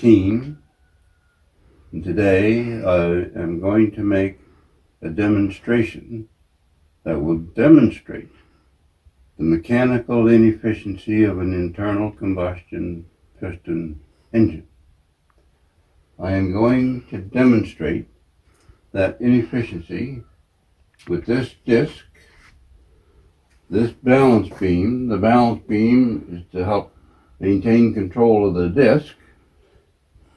Keene, and today I am going to make a demonstration that will demonstrate the mechanical inefficiency of an internal combustion piston engine. I am going to demonstrate that inefficiency with this disc, this balance beam. The balance beam is to help maintain control of the disc.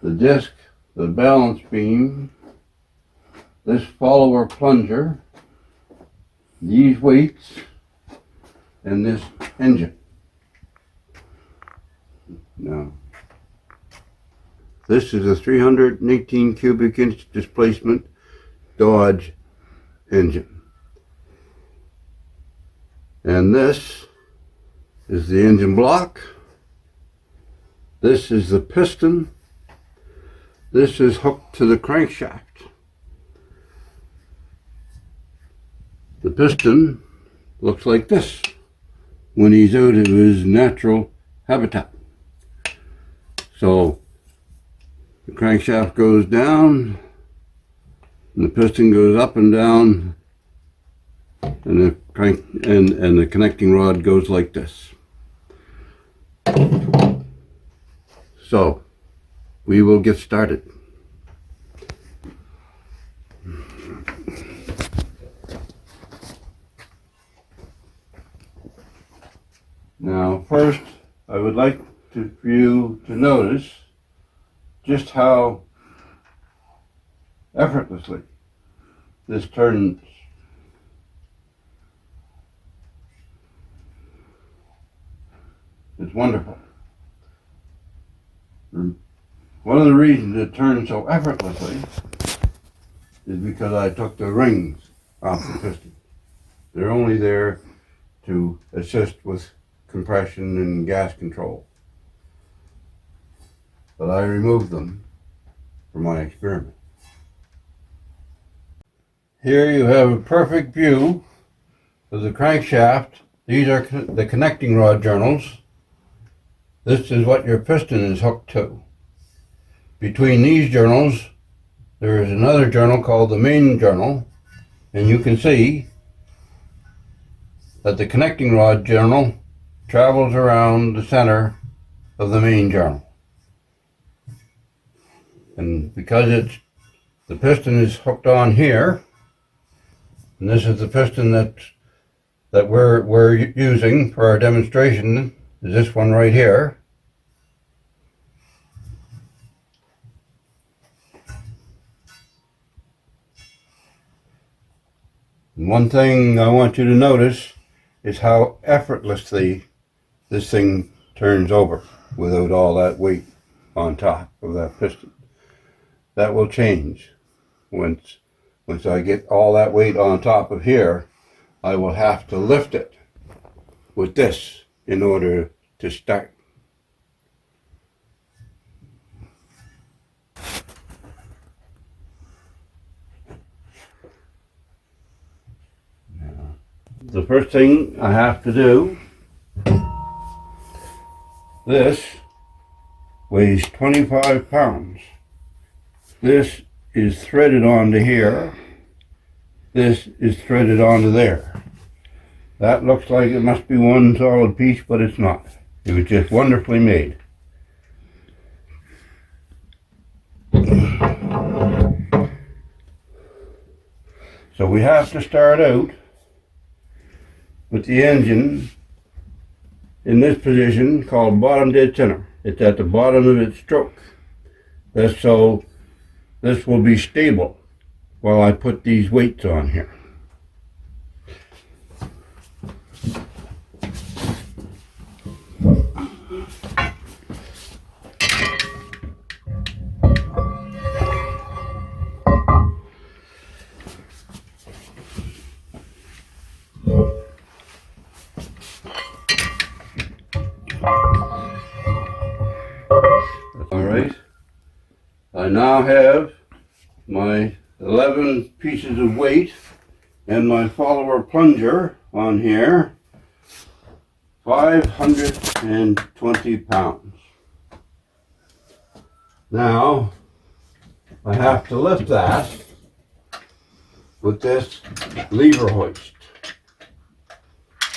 The disc, the balance beam, this follower plunger, these weights, and this engine. Now, this is a 318 cubic inch displacement Dodge engine. And this is the engine block. This is the piston. This is hooked to the crankshaft. The piston looks like this when he's out of his natural habitat. So the crankshaft goes down, and the piston goes up and down, and the and the connecting rod goes like this. So we will get started. Now, first, I would like for you to notice just how effortlessly this turns. It's wonderful. One of the reasons it turns so effortlessly is because I took the rings off the piston. They're only there to assist with compression and gas control. But I removed them for my experiment. Here you have a perfect view of the crankshaft. These are the connecting rod journals. This is what your piston is hooked to. Between these journals, there is another journal called the main journal, and you can see that the connecting rod journal travels around the center of the main journal. And because the piston is hooked on here, and this is the piston that we're using for our demonstration, is this one right here. And one thing I want you to notice is how effortlessly this thing turns over without all that weight on top of that piston. That will change once I get all that weight on top of here. I will have to lift it with this in order to start. The first thing I have to do, this weighs 25 pounds. This is threaded onto here. This is threaded onto there. That looks like it must be one solid piece, but it's not. It was just wonderfully made. So we have to start out with the engine in this position called bottom dead center. It's at the bottom of its stroke. That's so this will be stable while I put these weights on here. All right, I now have my 11 pieces of weight and my follower plunger on here, 520 pounds. Now I have to lift that with this lever hoist.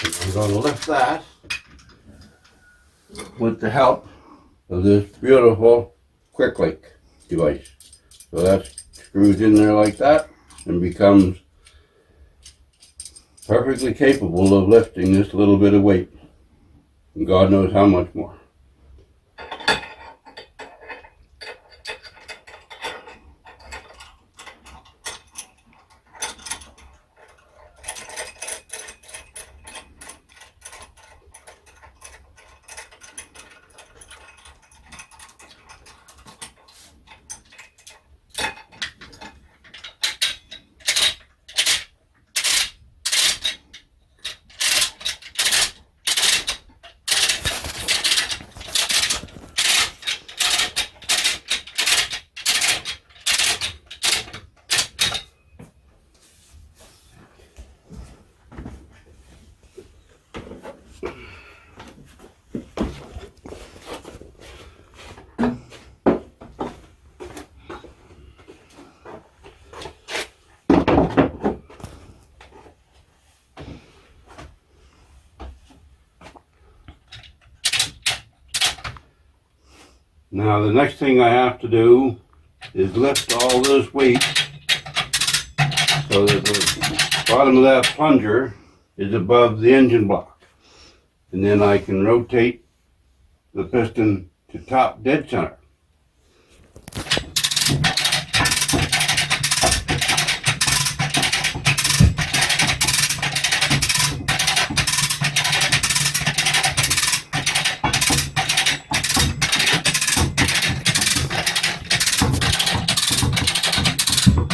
And I'm going to lift that with the help of this beautiful quick link device. So that screws in there like that and becomes perfectly capable of lifting this little bit of weight. And God knows how much more. Now the next thing I have to do is lift all this weight so that the bottom of that plunger is above the engine block. And then I can rotate the piston to top dead center.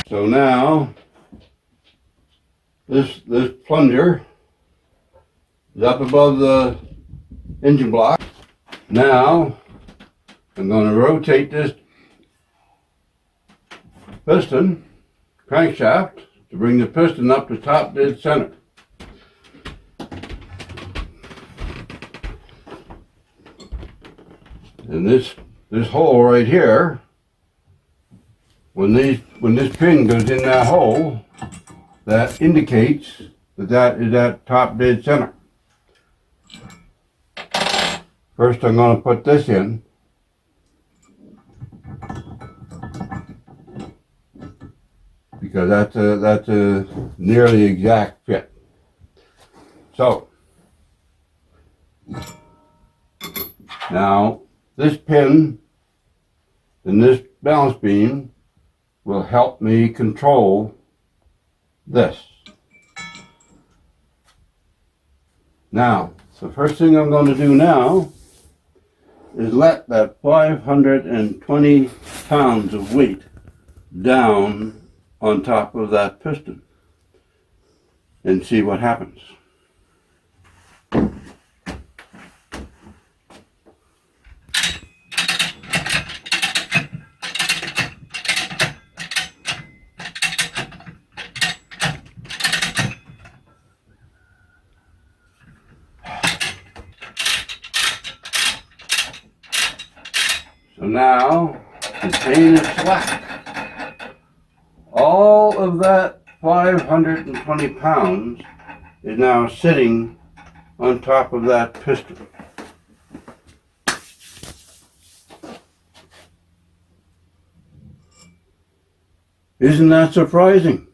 So now this plunger is up above the engine block. Now I'm going to rotate this piston crankshaft to bring the piston up to top dead center. And this hole right here, when this pin goes in that hole, that indicates that is at top dead center. First I'm going to put this in. Because that's a nearly exact fit. So now this pin and this balance beam will help me control this. Now the first thing I'm going to do now is let that 520 pounds of weight down on top of that piston and see what happens. So now the chain is slack. All of that 520 pounds is now sitting on top of that piston. Isn't that surprising?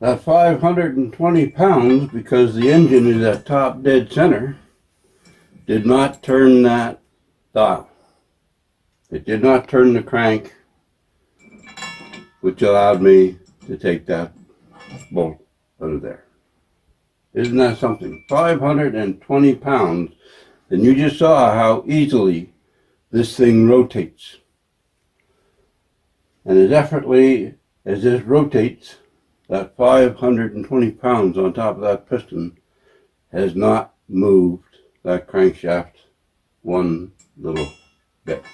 That 520 pounds, because the engine is at top dead center, did not turn that dial. It did not turn the crank, which allowed me to take that bolt out of there. Isn't that something? 520 pounds, and you just saw how easily this thing rotates. And as effortlessly as this rotates, that 520 pounds on top of that piston has not moved that crankshaft one little bit.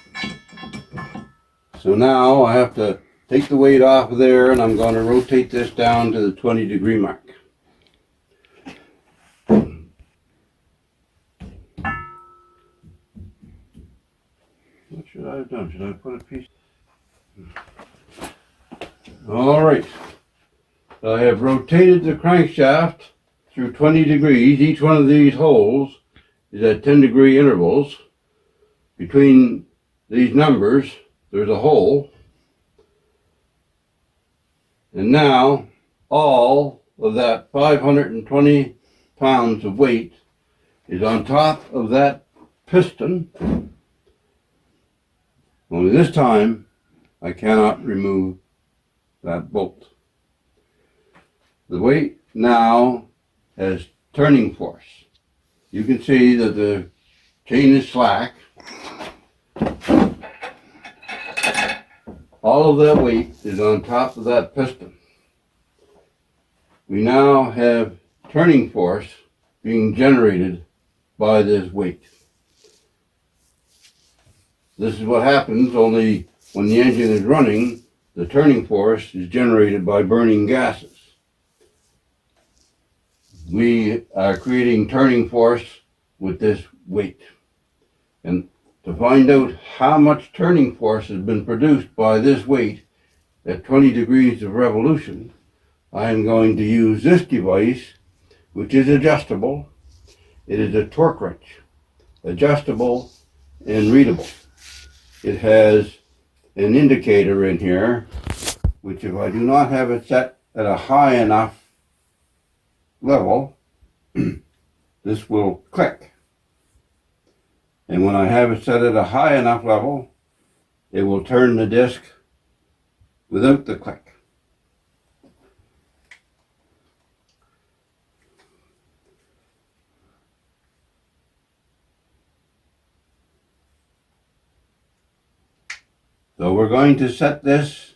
So now I have to take the weight off of there, and I'm going to rotate this down to the 20-degree mark. What should I have done? Should I put a piece? All right. So I have rotated the crankshaft through 20 degrees. Each one of these holes is at 10-degree intervals. Between these numbers, there's a hole. And now all of that 520 pounds of weight is on top of that piston. Only this time, I cannot remove that bolt. The weight now has turning force. You can see that the chain is slack. All of that weight is on top of that piston. We now have turning force being generated by this weight. This is what happens, only when the engine is running, the turning force is generated by burning gases. We are creating turning force with this weight. And to find out how much turning force has been produced by this weight at 20 degrees of revolution, I am going to use this device, which is adjustable. It is a torque wrench, adjustable and readable. It has an indicator in here, which if I do not have it set at a high enough level, this will click. And when I have it set at a high enough level, it will turn the disc without the click. So we're going to set this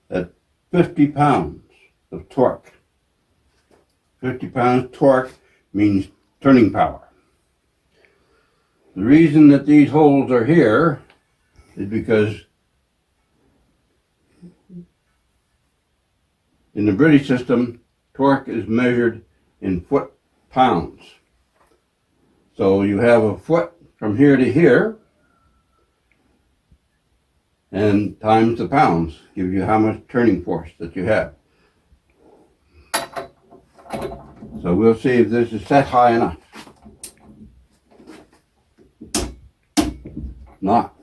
at 50 pounds of torque. 50 pounds torque means turning power. The reason that these holes are here is because in the British system, torque is measured in foot-pounds. So you have a foot from here to here, and times the pounds give you how much turning force that you have. So we'll see if this is set high enough. Not.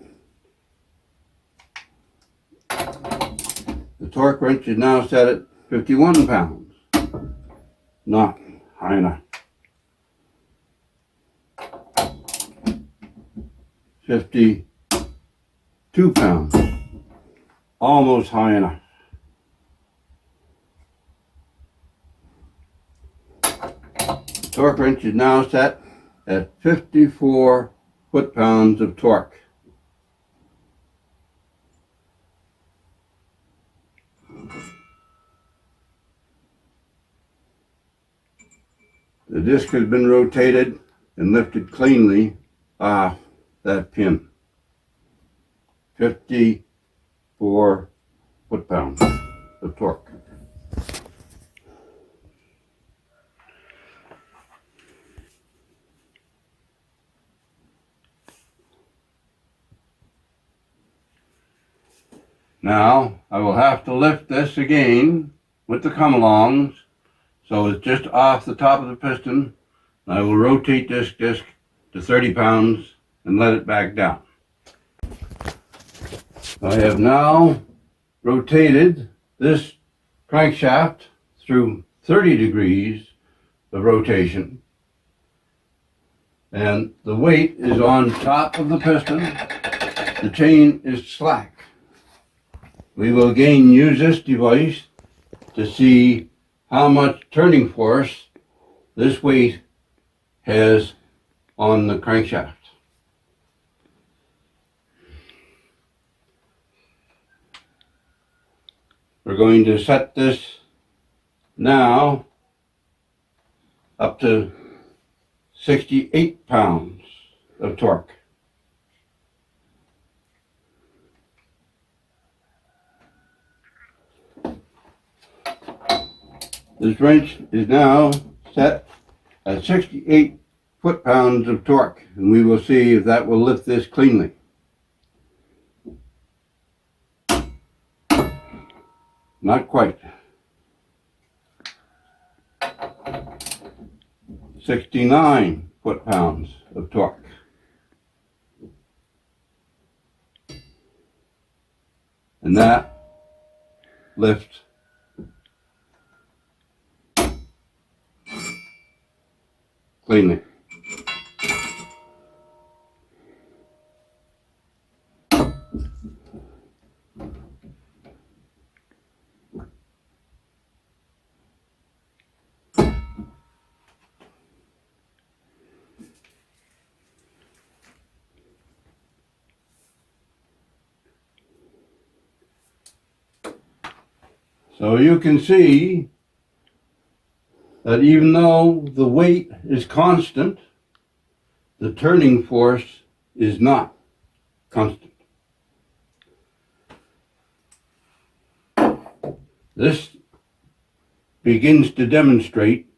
The torque wrench is now set at 51 pounds. Not high enough. 52 pounds. Almost high enough. The torque wrench is now set at 54 foot-pounds of torque. The disc has been rotated and lifted cleanly off that pin. 54 foot-pounds of torque. Now I will have to lift this again with the come-alongs, so it's just off the top of the piston. I will rotate this disc to 30 pounds and let it back down. I have now rotated this crankshaft through 30 degrees of rotation, and the weight is on top of the piston. The chain is slack. We will again use this device to see how much turning force this weight has on the crankshaft. We're going to set this now up to 68 pounds of torque. This wrench is now set at 68 foot-pounds of torque, and we will see if that will lift this cleanly. Not quite. 69 foot-pounds of torque. And that lifts cleanly. So you can see that even though the weight is constant, the turning force is not constant. This begins to demonstrate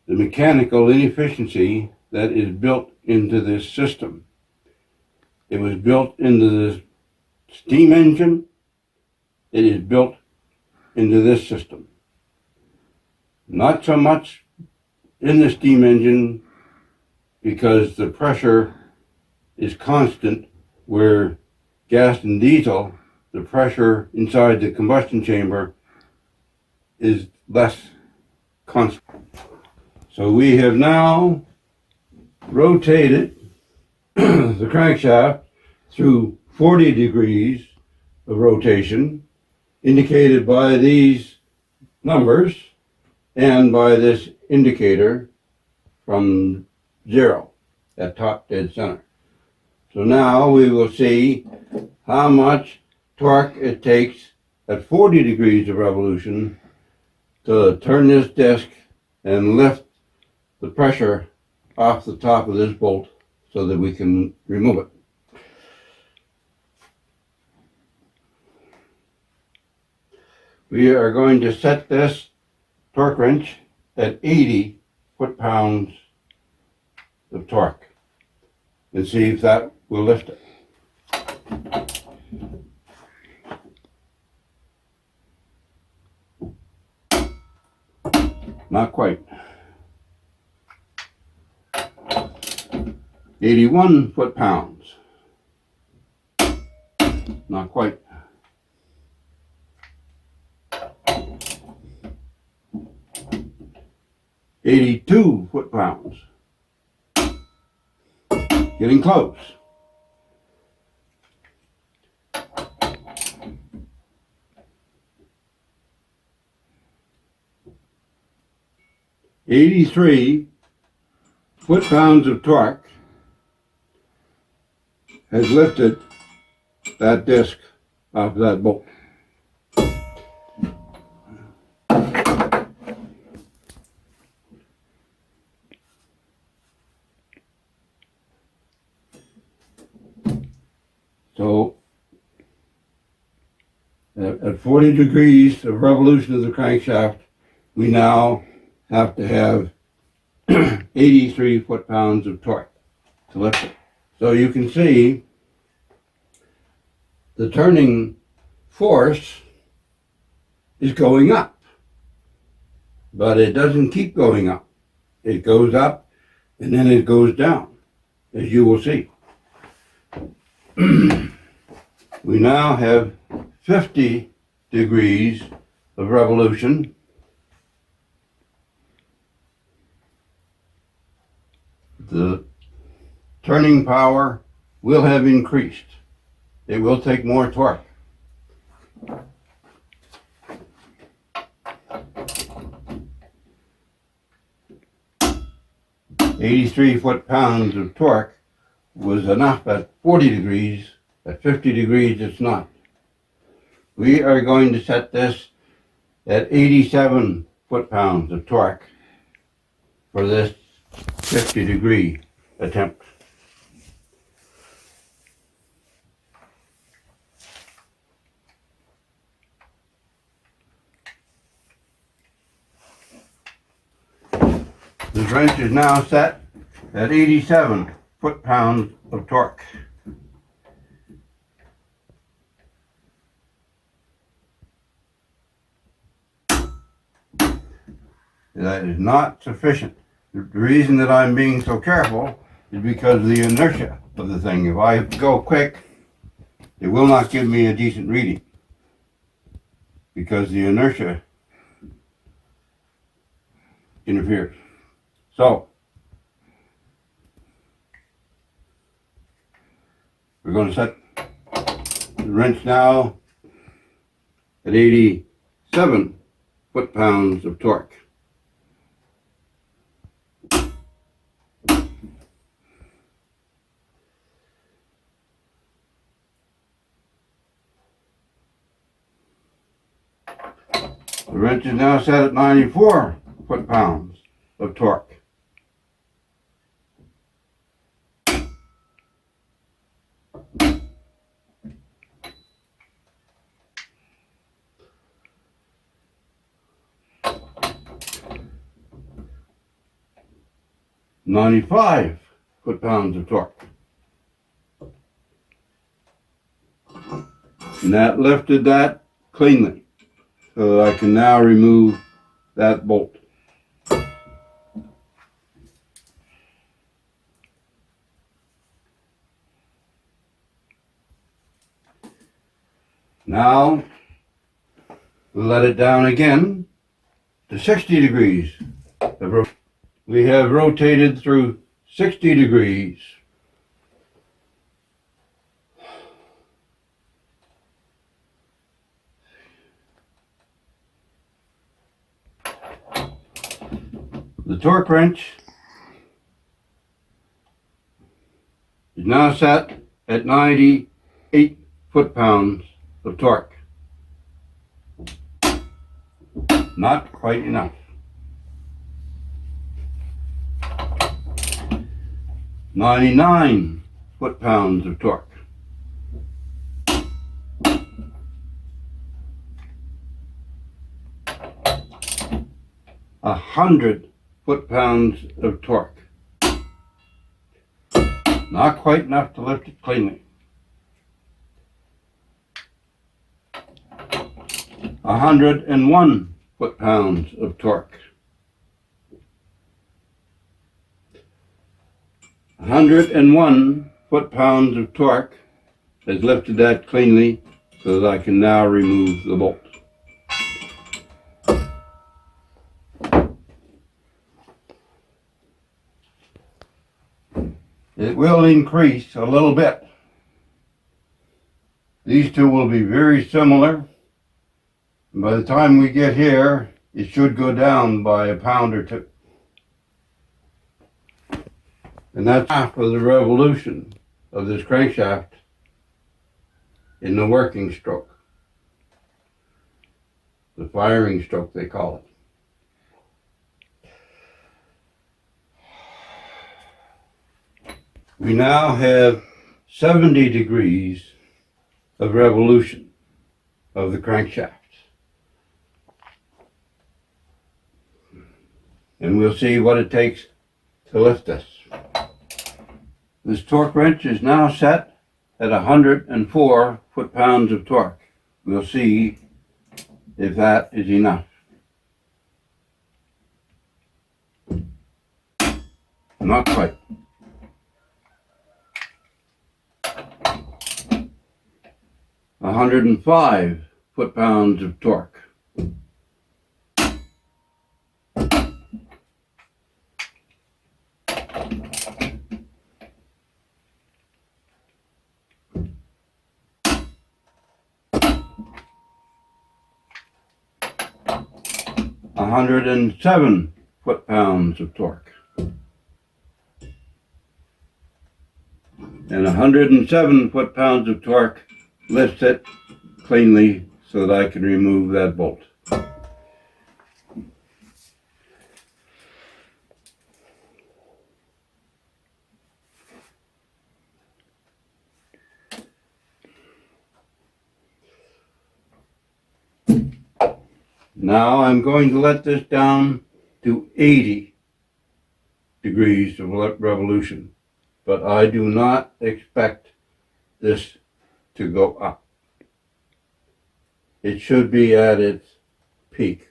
the mechanical inefficiency that is built into this system. It was built into the steam engine. It is built into this system. Not so much in the steam engine because the pressure is constant, where gas and diesel, the pressure inside the combustion chamber is less constant. So we have now rotated the crankshaft through 40 degrees of rotation, indicated by these numbers and by this indicator from 0 at top dead center. So now we will see how much torque it takes at 40 degrees of revolution to turn this disc and lift the pressure off the top of this bolt so that we can remove it. We are going to set this torque wrench at 80 foot-pounds of torque and see if that will lift it. Not quite. 81 foot-pounds. Not quite. 82 foot-pounds. Getting close. 83 foot-pounds of torque has lifted that disc off that bolt. So at 40 degrees of revolution of the crankshaft, we now have to have 83 foot-pounds of torque to lift it. So you can see the turning force is going up, but it doesn't keep going up. It goes up and then it goes down, as you will see. We now have 50 degrees of revolution. The turning power will have increased. It will take more torque. "83 foot-pounds of torque was enough at 40 degrees. At 50 degrees, it's not. We are going to set this at 87 foot-pounds of torque for this 50-degree attempt. The wrench is now set at 87 foot-pounds of torque. That is not sufficient. The reason that I'm being so careful is because of the inertia of the thing. If I go quick, it will not give me a decent reading because the inertia interferes. So, we're going to set the wrench now at 87 foot-pounds of torque. The wrench is now set at 94 foot-pounds of torque. "95 foot-pounds of torque." And that lifted that cleanly, so that I can now remove that bolt. Now, let it down again to 60 degrees. We have rotated through 60 degrees. The torque wrench is now set at 98 foot-pounds of torque. Not quite enough. 99 foot-pounds of torque. 100 foot-pounds of torque. Not quite enough to lift it cleanly. 101 foot-pounds of torque. 101 foot-pounds of torque has lifted that cleanly so that I can now remove the bolt. It will increase a little bit. These two will be very similar. And by the time we get here, it should go down by a pound or two. And that's half of the revolution of this crankshaft in the working stroke. The firing stroke, they call it. We now have 70 degrees of revolution of the crankshaft. And we'll see what it takes to lift this. This torque wrench is now set at 104 foot-pounds of torque. We'll see if that is enough. Not quite. 105 foot-pounds of torque. A 107 foot-pounds of torque. And 107 foot-pounds of torque lifts it cleanly so that I can remove that bolt. Now I'm going to let this down to 80 degrees of revolution, but I do not expect this to go up. It should be at its peak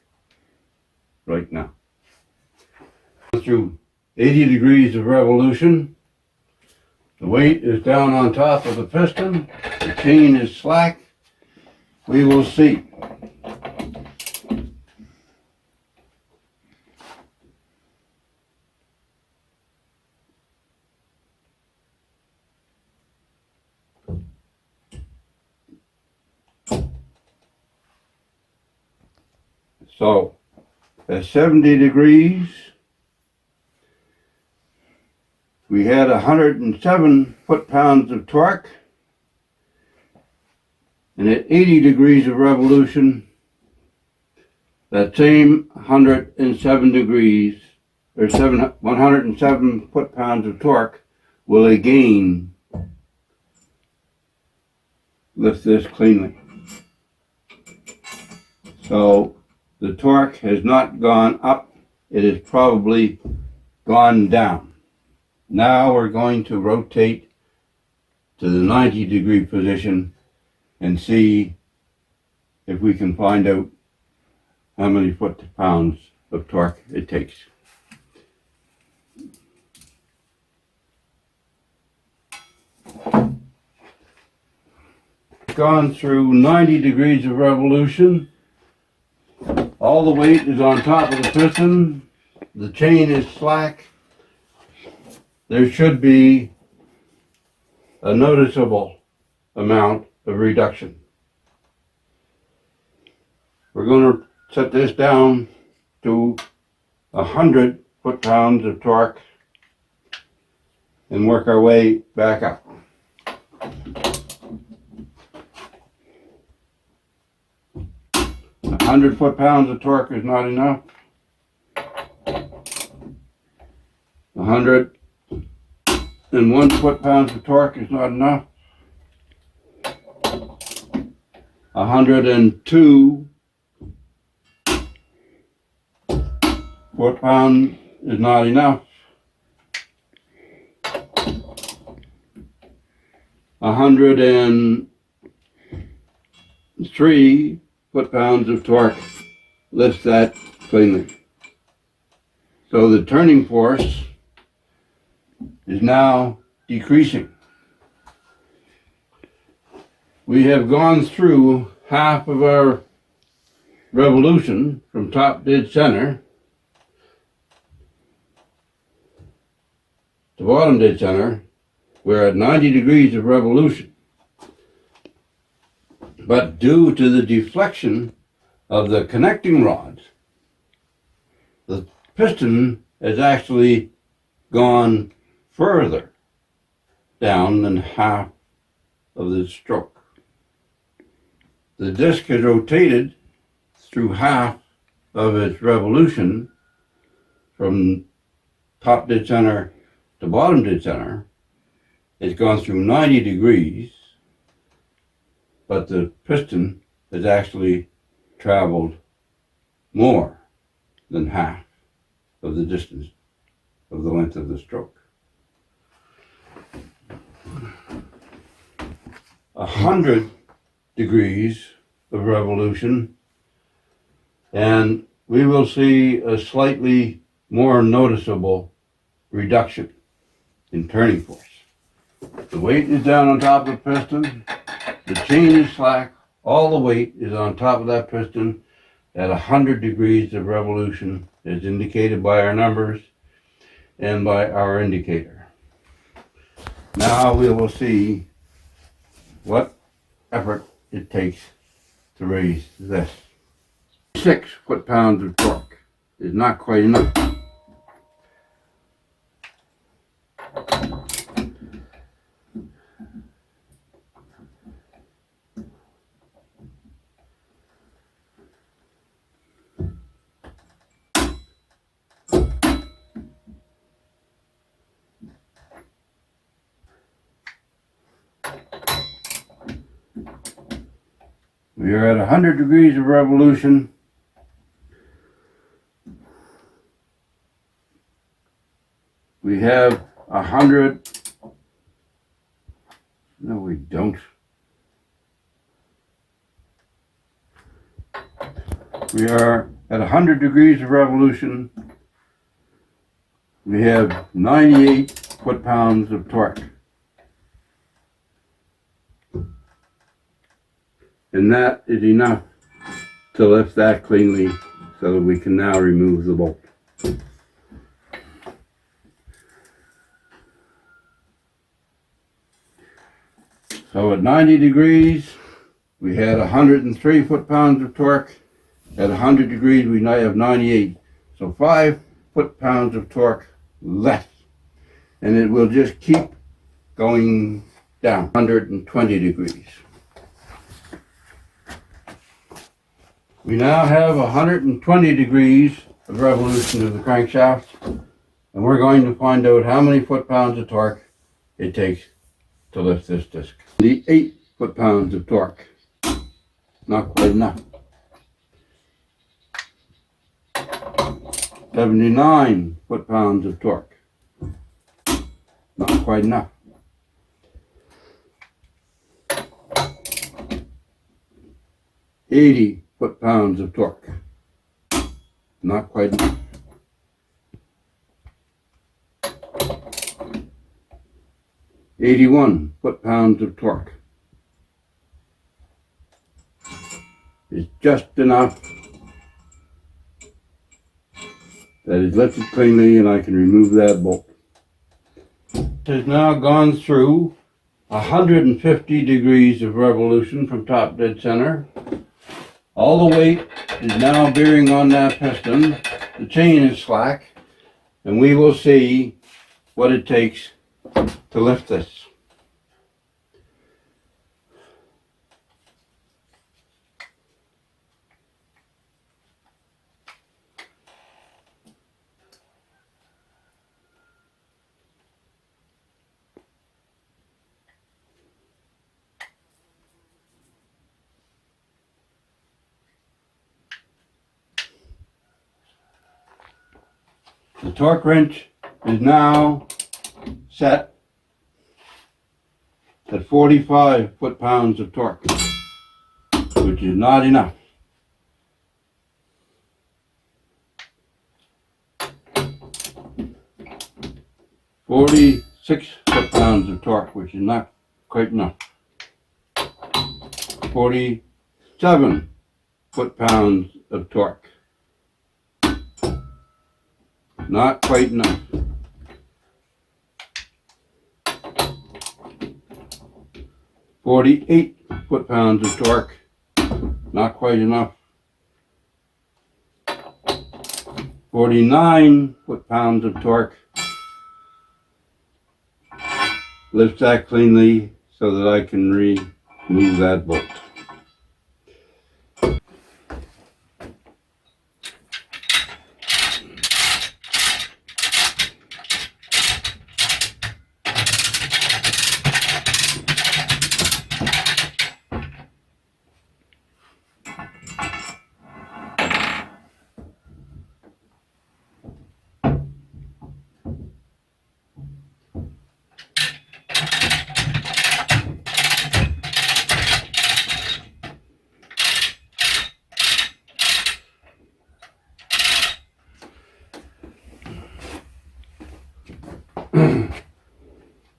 right now. through 80 degrees of revolution. The weight is down on top of the piston. The chain is slack. We will see. So, at 70 degrees, we had 107 foot-pounds of torque, and at 80 degrees of revolution, that same 107 degrees, or 107 foot-pounds of torque will again lift this cleanly. So the torque has not gone up, it has probably gone down. Now we're going to rotate to the 90-degree position and see if we can find out how many foot-pounds of torque it takes. Gone through 90 degrees of revolution. All the weight is on top of the piston. The chain is slack. There should be a noticeable amount of reduction. We're going to set this down to 100 foot-pounds of torque and work our way back up. A 100 foot-pounds of torque is not enough. 101 foot-pounds of torque is not enough. 102 foot-pounds is not enough. 103 foot-pounds of torque lifts that cleanly. So the turning force is now decreasing. We have gone through half of our revolution from top dead center to bottom dead center. We're at 90 degrees of revolution. But due to the deflection of the connecting rods, the piston has actually gone further down than half of the stroke. The disc has rotated through half of its revolution from top dead center to bottom dead center. It's gone through 90 degrees, but the piston has actually traveled more than half of the distance of the length of the stroke. 100 degrees of revolution, and we will see a slightly more noticeable reduction in turning force. The weight is down on top of the piston, the chain is slack, all the weight is on top of that piston at 100 degrees of revolution, as indicated by our numbers and by our indicator. Now we will see what effort it takes to raise this. 6 foot-pounds of torque is not quite enough. We are at 100 degrees of revolution. We have 100. No, we don't. We are at 100 degrees of revolution. we have 98 foot-pounds of torque. And that is enough to lift that cleanly so that we can now remove the bolt. So at 90 degrees, we had 103 foot-pounds of torque. At 100 degrees, we now have 98. So 5 foot-pounds of torque less. And it will just keep going down 120 degrees. We now have 120 degrees of revolution of the crankshaft, and we're going to find out how many foot-pounds of torque it takes to lift this disc. The 8 foot-pounds of torque, not quite enough. 79 foot-pounds of torque, not quite enough. 80 foot-pounds of torque, not quite enough. 81 foot-pounds of torque is just enough that is lifted cleanly and I can remove that bolt. It has now gone through 150 degrees of revolution from top dead center. All the weight is now bearing on that piston. The chain is slack, and we will see what it takes to lift this. The torque wrench is now set at 45 foot-pounds of torque, which is not enough. "46 foot-pounds of torque, which is not quite enough. 47 foot-pounds of torque. Not quite enough. 48 foot-pounds of torque. Not quite enough. 49 foot-pounds of torque. Lift that cleanly so that I can remove that bolt.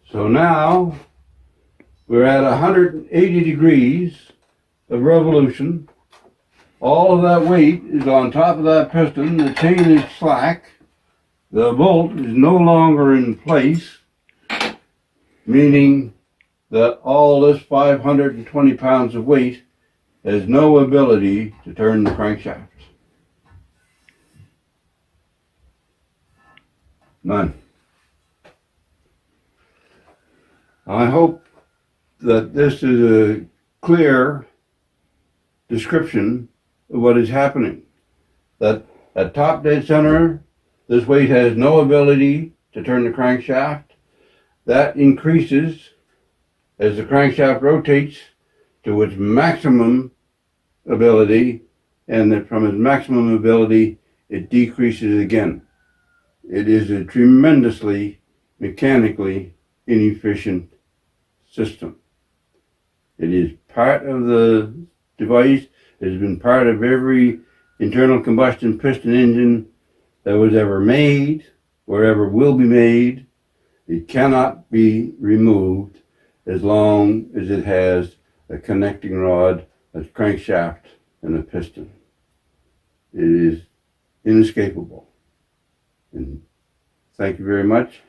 So now we're at 180 degrees of revolution. All of that weight is on top of that piston. The chain is slack. The bolt is no longer in place, meaning that all this 520 pounds of weight has no ability to turn the crankshaft. None. I hope that this is a clear description of what is happening. That at top dead center, this weight has no ability to turn the crankshaft. That increases as the crankshaft rotates to its maximum ability, and that from its maximum ability, it decreases again. It is a tremendously mechanically inefficient system. It is part of the device. It has been part of every internal combustion piston engine that was ever made. wherever will be made. It cannot be removed as long as it has a connecting rod, a crankshaft, and a piston. It is inescapable. And thank you very much.